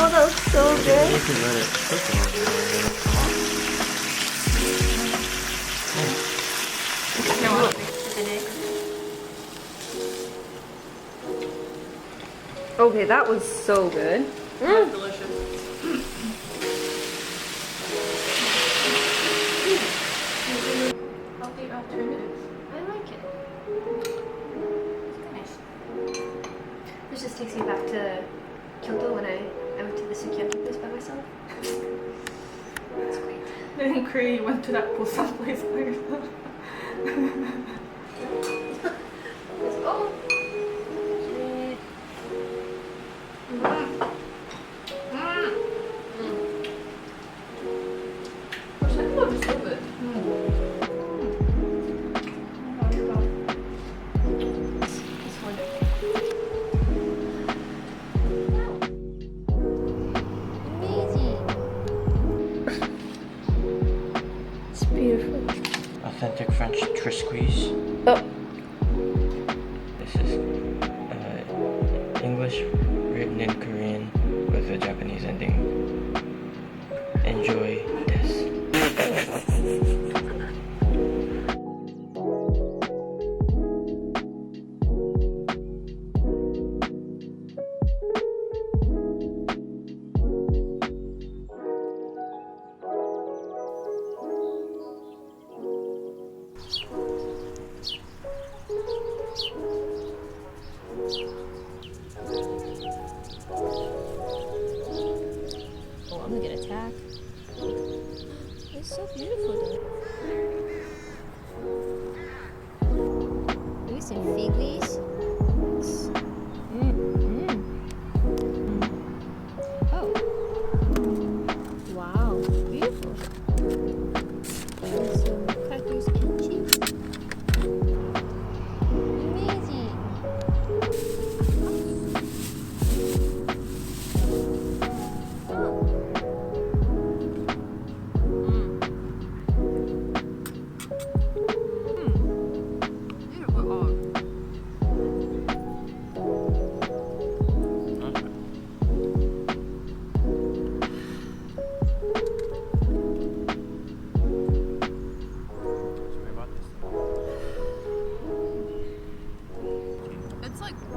Oh, that was so good. You can let it cook a little bit and then it'll come off. Okay, that was so good. That's delicious. Healthy alternatives. I like it. It's nice. This just takes me back to Kyoto when I went to the Sukiyaki place by myself. It's great. Then in Korea you went to that Busan place by yourself. Let's go. Authentic French triscuits. Oh. This is English written in Korean with a Japanese ending. Enjoy this. Oh, I'm gonna get attacked. It's so beautiful though. Are you some figgies? Oh. Wow, beautiful. And some crackers and cheese. Amazing.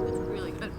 It's really good.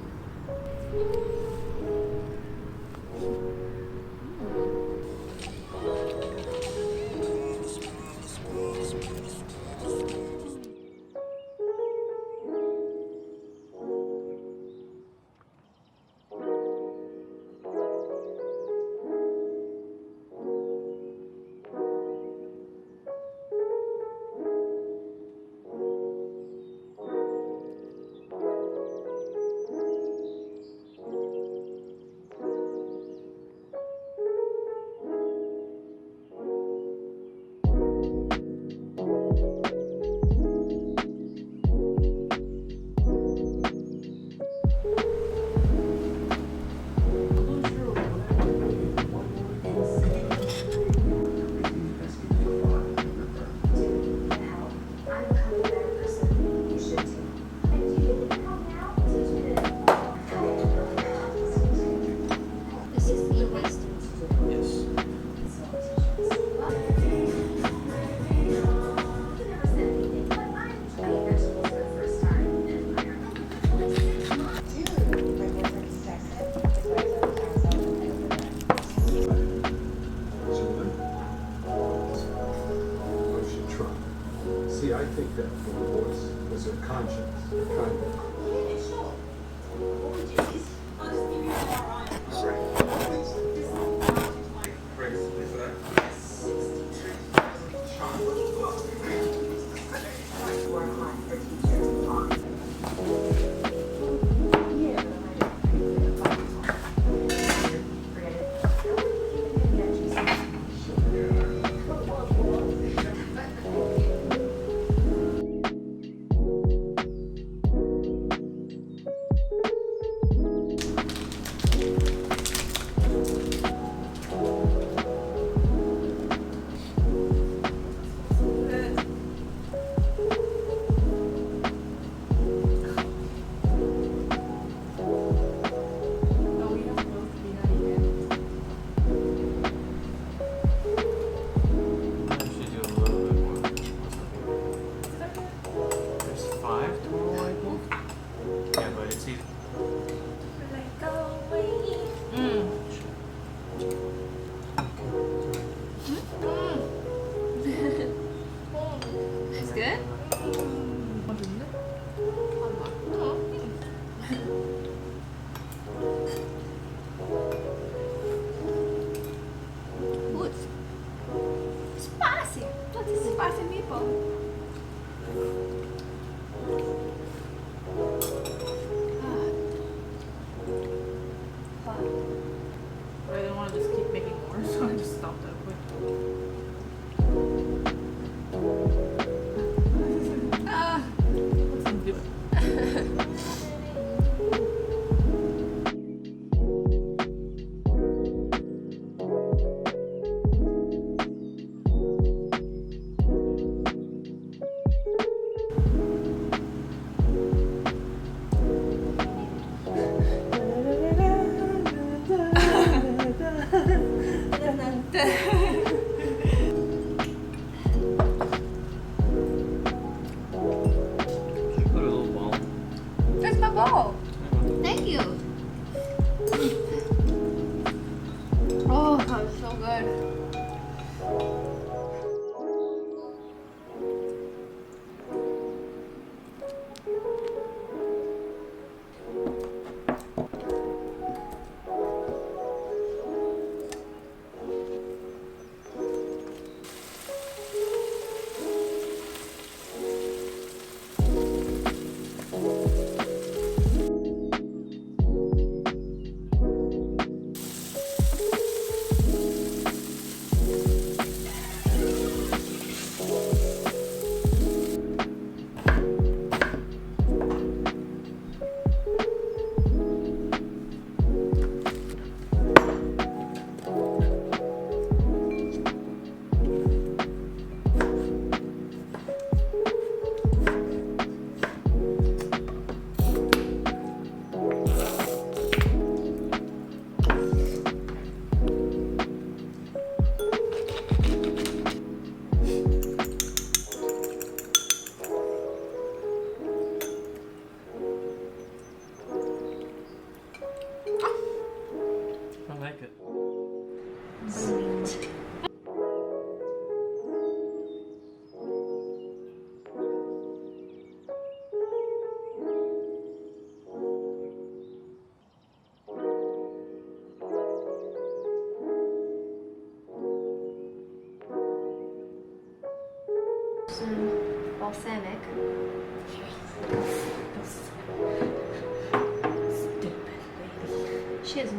conscience. Kind of. I didn't want to just keep making more, so I just stopped that quick. Let's do it. Put a little ball. There's my bowl. Thank you. Oh, that was so good. I like it. Sweet. Some balsamic. She has